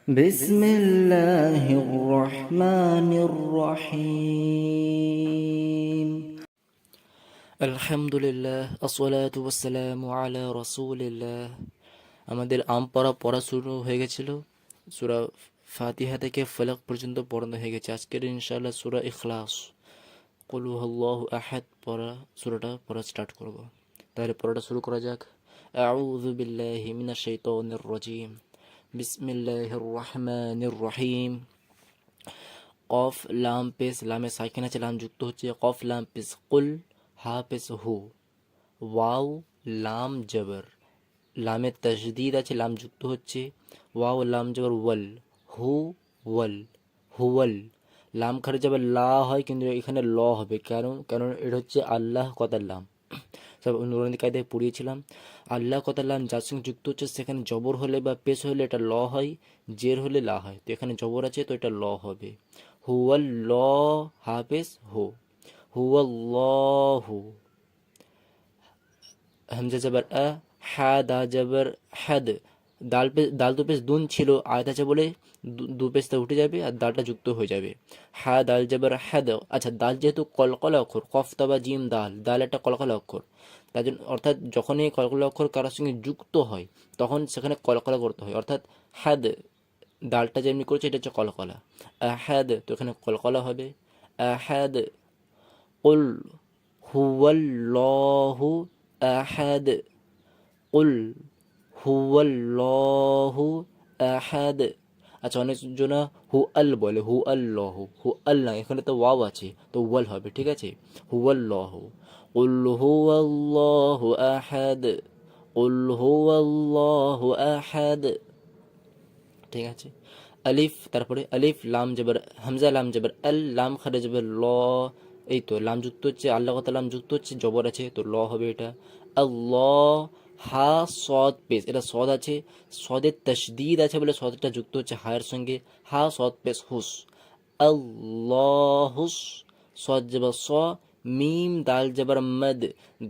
بسم الله الرحمن الرحيم আলহামদুলিল্লাহ আসসালাতু ওয়াসসালামু আলা রাসূলিল্লাহ। আমাদের পড়া শুরু হয়ে গেছিল। সূরা ফাতিহা থেকে ফালাক পর্যন্ত পড়ানো হয়ে গেছে। আজকের ইনশাআল্লাহ সূরা ইখলাস কুল হুয়াল্লাহু আহাদ সূরাটা পড়া স্টার্ট করব। তাহলে পড়াটা শুরু করা যাক। আউযু বিল্লাহি মিনাশ শাইতানির রাজীম। বিসমিল্লাহির রহমানির রহিম। কফ লাম পেশ, লামে সাকিন আছে, লাম যুক্ত হচ্ছে। কফ লাম পেশ কুল, হা পেশ হু। ওয়াও লাম জবর, লামে তশদিদ আছে, লাম যুক্ত হচ্ছে। ওয়াও লাম জবর ওয়াল, হু ওয়াল, হুয়াল। লাম খারে যাবে লা হয়, কিন্তু এখানে ল হবে। কারণ এটা হচ্ছে আল্লাহ কথার লাম। সব নুরানি কায়দায় পড়িয়েছিলাম। আল্লাহ কথার লাম যার সঙ্গে যুক্ত হচ্ছে সেখানে জবর হলে বা পেশ হলে এটা ল হয়, জের হলে লা হয়। তো এখানে জবর আছে, তো এটা ল হবে। হুয়াল ল, হাফেজ হু, হুয়াল্লাহু। হামজা জবর আ, হা দা জবর হাদ। দাল দু পেশ দুন ছিল, আয়াত আছে বলে দু পেশটা উঠে যাবে আর দালটা যুক্ত হয়ে যাবে। হা দাল জবর হাদ। আচ্ছা, দাল যেহেতু কলকলা অক্ষর, কফ তাবা জিম দাল, দাল একটা কলকলা অক্ষর। তার জন্য অর্থাৎ যখনই কলকলা অক্ষর কারোর সঙ্গে যুক্ত হয় তখন সেখানে কলকলা করতে হয়। অর্থাৎ হাদ, দালটা যেমনি করেছে এটা হচ্ছে কলকলা। আহাদ, তো এখানে কলকলা হবে। আহাদ। কুল হুয়াল্লাহু আহাদ। কুল হুয়াল্লাহু আহাদ। আচ্ছা, অনেকজন হু আল বলে, হু আল্লাহ, হু আল্লাহ, এখানে তো ওয়াও আছে, তো ওয়াল হবে, ঠিক আছে। হুয়াল্লাহু। কুল হুয়াল্লাহু আহাদ। কুল হুয়াল্লাহু আহাদ। ঠিক আছে। আলিফ, তারপরে আলিফ লাম জবর হামজা, লাম জবর আল, লাম খারে জবর ল। এই তো লাম যুক্ত হচ্ছে, আল্লাহ কথা লাম যুক্ত হচ্ছে, জবর আছে, তো ল হবে এটা। আল্লাহ। হা সদ পেশ, এটা সদ আছে, সদের তশদিদ আছে বলে সদটা যুক্ত হচ্ছে হায়ের সঙ্গে। হা সদ পেশ হুস। আল্লাহুস। সদ জবর স। মিম দাল জবর মদ,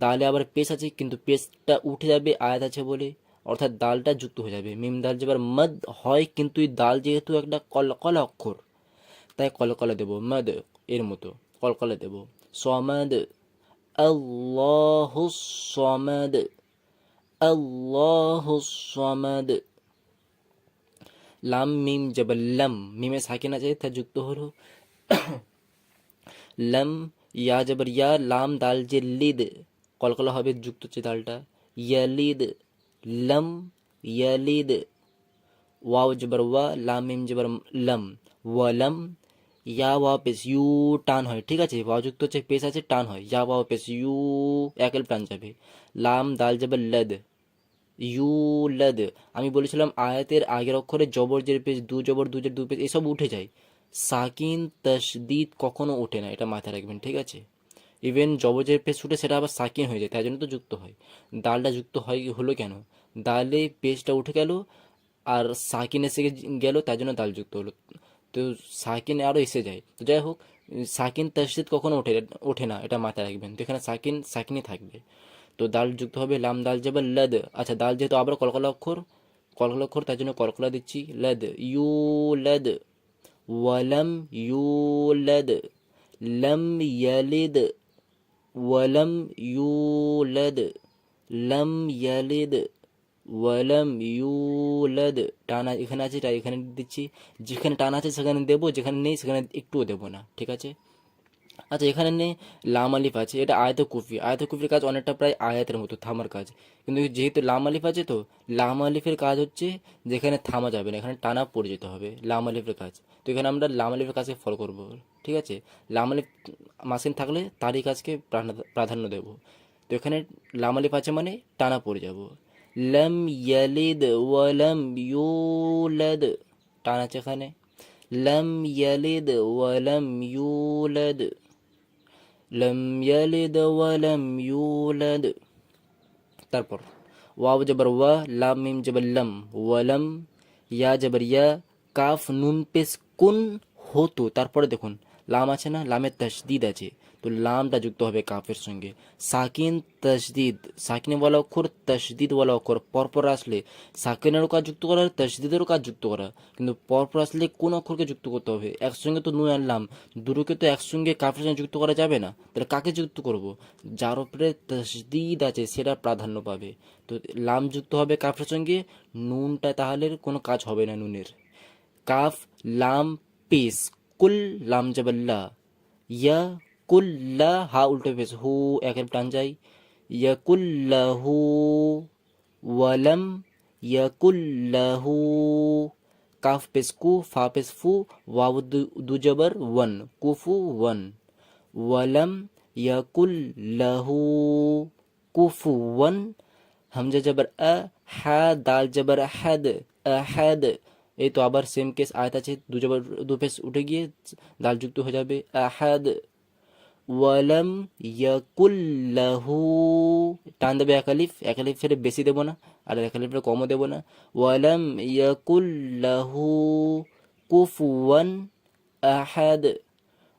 দালে আবার পেশ আছে কিন্তু পেশটা উঠে যাবে আয়াত আছে বলে, অর্থাৎ দালটা যুক্ত হয়ে যাবে। মিম দাল জবর মদ হয়, কিন্তু এই দাল যেহেতু একটা কলকলা অক্ষর তাই কলকলা দেব, মদ এর মতো কলকলা দেব। সমাদ। আল্লাহু সমাদ। আল্লাহু সমাদ। লাম মিম জবর লম, মিমে সাকিন আছে, তা যুক্ত হলো লম। ইয়া জবর ইয়া, লাম দাল যে লিদ, কলকলা হবে, যুক্ত হচ্ছে দালটা। ইয়ালিদ। লম ইয়ালিদ। ওয়াও জবর ওয়া, লাম মিম জবর লম, ওয়ালম। ইয়া ওয়াও পেশ ইউ, টান হয়, ঠিক আছে। ওয়াও যুক্ত হচ্ছে, পেশ আছে, টান হয়। ইয়া ওয়াও পেশ ইউ, একেল টান যাবে। লাম দাল জবর লদ, ইউ লদ। আমি বলেছিলাম আয়াতের আগের অক্ষরে জবর জের পেশ, দু জবর দু জের দু পেশ এসব উঠে যায়, সাকিন তশদিদ কখনো ওঠে না, এটা মাথায় রাখবেন, ঠিক আছে। ইভেন জবর জের পেশ উঠে সেটা আবার সাকিন হয়ে যায়, তাই জন্য তো যুক্ত হয়। দালটা যুক্ত হয় হলো কেন, দালে পেশটা উঠে গেল আর সাকিন এসে গেল, তাই জন্য দাল যুক্ত হলো। তো সাকিন আরও এসে যায়, তো যাই হোক, সাকিন তাসদিদ কখনো ওঠে ওঠে না, এটা মাথায় রাখবেন। তো এখানে সাকিন সাকিনই থাকবে, তো দাল যুক্ত হবে। লাম দাল যাবে লদ। আচ্ছা, দাল যেহেতু আবার কলকলা অক্ষর, কলকলা অক্ষর, তার জন্য কলকলা দিচ্ছি, লদ ইউ লদ। ওয়ালাম ইউ লদ। লম ইয়ালিদ। ওয়ালাম ইউলাদ। লাম ইয়ালিদ। ওয়ালাম ইউলাদ। টান এখানে আছে, তাই এখানে দিচ্ছি। যেখানে টান আছে সেখানে দেবো, যেখানে নেই সেখানে একটুও দেবো না, ঠিক আছে। আচ্ছা, এখানে নেই লাম আলিফ আছে, এটা আয়াত কুফির কাজ অনেকটা প্রায় আয়াতের মতো, থামার কাজ। কিন্তু যেহেতু লাম আলিফ আছে, তো লাম আলিফের কাজ হচ্ছে যেখানে থামা যাবে না, এখানে টানা পড়ে যেতে হবে, লাম আলিফের কাজ। তো এখানে আমরা লাম আলিফের কাজকে ফলো করব, ঠিক আছে। লাম আলিফ মাসিন থাকলে তারই কাজকে প্রাধান্য দেব। তো এখানে লাম আলিফ আছে মানে টানা পড়ে যাব। লাম ইয়ালিদ ওয়ালাম ইউলাদ, টান আছে এখানে। লাম ইয়ালিদ ওয়ালাম ইউলাদ। লাম ইয়ালিদ ওয়ালাম ইউলাদ। তারপর ওয়াও জবর ওয়া, লাম মিম জবর লম, ওয়ালাম। ইয়া জবর ইয়া, কাফ নুন পেশ কুন হতো। তারপরে দেখুন লাম আছে না, লামের তাসদিদ আছে, তো লামটা যুক্ত হবে কাফের সঙ্গে। সাকিন তসদিদ, সাকিনওয়ালা অক্ষর তসদিদওয়ালা অক্ষর পরপর আসলে সাকিনেরও কাজ যুক্ত করা, তসদিদেরও কাজ যুক্ত করা, কিন্তু পরপর আসলে কোন অক্ষরকে যুক্ত করতে হবে? একসঙ্গে তো নুন আর লাম দুটোকে তো একসঙ্গে কাফের সঙ্গে যুক্ত করা যাবে না, তাহলে কাকে যুক্ত করব? যার উপরে তসদিদ আছে সেটা প্রাধান্য পাবে। তো লাম যুক্ত হবে কাফের সঙ্গে, নুনটা তাহলে কোনো কাজ হবে না নুনের। কাফ লাম পেশ, কুল লাম জবল্লা, ইয়া কুল্লা হা উল্টো পেশ, হু একের টান যায়, ইয়া কুল্লাহু, ওয়ালাম ইয়াকুল্লাহু, কাফ পেশ কু, ফা পেশ ফু, ওয়াও দু জবর ওয়ান, কুফু ওয়ান, ওয়ালাম ইয়াকুল্লাহু কুফুওয়ান, হামজা জবর আ, হা দাল জবর হাদ, আহাদ। এই তো আবার সেম কেস আয়াত আছে, দু জবর দু পেশ উঠে গিয়ে দাল যুক্ত হয়ে যাবে, আহাদ। ওয়ালাম ইয়াকুল্লাহু, টান দেবে এক আলিফ ফেলে বেশি দেবো না, আর এক আলিফ ফেলে কমও দেবো না। ওয়ালাম ইয়াকুল্লাহু কুফুয়ান আহাদ,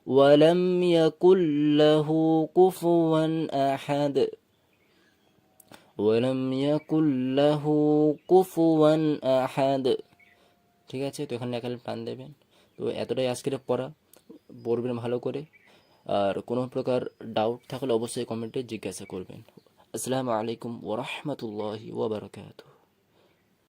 ওয়ালাম ইয়াকুল্লাহু কুফুয়ান আহাদ, ওয়ালাম ইয়াকুল্লাহু কুফুয়ান আহাদ। ঠিক আছে, তো এখানে এক আলিফ টান দেবেন। তো এতটাই আজকের পড়া, পড়বেন ভালো করে। আর কোনো প্রকার ডাউট থাকলে অবশ্যই কমেন্টে জিজ্ঞাসা করবেন। আসসালামু আলাইকুম ওয়া রাহমাতুল্লাহি ওয়া বারাকাতুহু।